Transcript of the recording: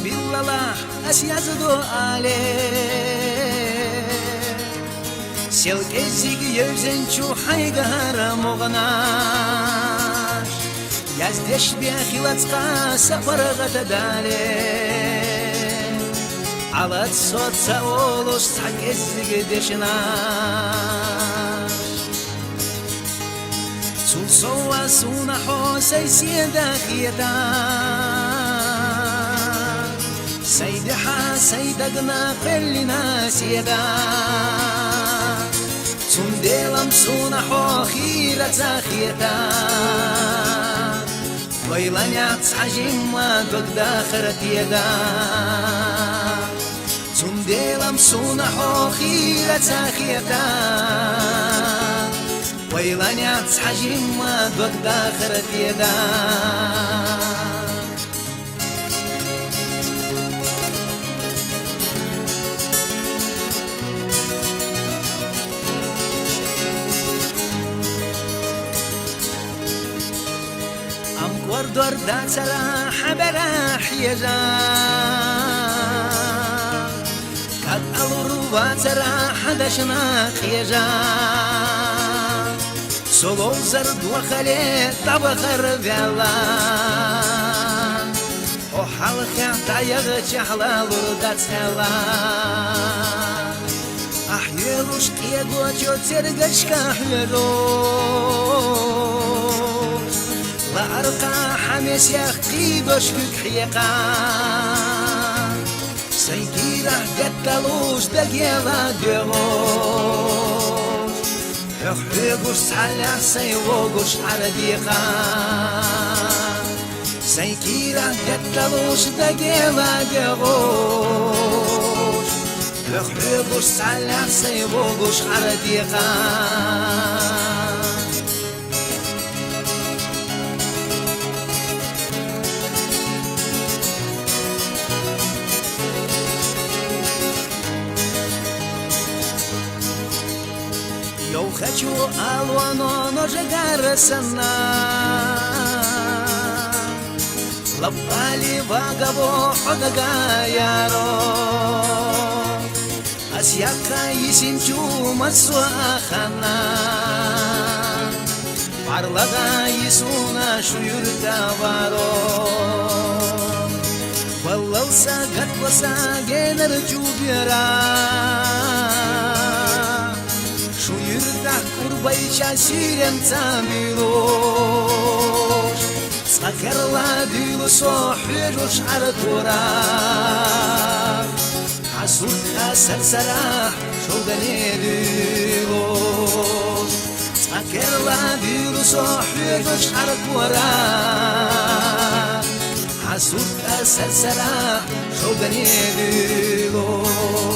بالله أسيزدو عليه سيل كزيك يرزن شو حيقهر مغناش يزدش بيخيلتك سفرغة دالي على الصوت سأولوش تحكزيك دشناش سوى سونا حوسي سيدا خيتا سيدحا سيدقنا فلنا سيدا سندلم سونا حو خيرة خيتا ويلان يتحجم ما دقدا خرت يدا سندلم سونا حو خيرة خيتا ويلان يتحجم ما دقدا خرت يدا وردور دا سلا حبرا حيجا قد الروا ترى حدشنا خيجا سولو زرد وخلي طبخر بيلا وحلخ عطايغ شحلا لردات سلا أحيلوش قيقو جو ترقش كحلو لأرقى حميس يخطي بشكك حيقا سيكيره قتلوش دقيلا ديغوش يخيقوش على سيوغوش على ديقا سيكيره قتلوش دقيلا ديغوش يخيقوش على سيوغوش على ديقا Eu хочу алоно ножегарсана лапали вагаво хогагаяро асьяка исинчу масуахана парлага исуна шуюртаваро валлалса гатласа генерчубера Kurbayca sirem tamilosh Sakakerla dilu sohirush arturah Hasudka sarsarah shogane dilosh Sakakerla dilu sohirush arturah Hasudka sarsarah shogane dilosh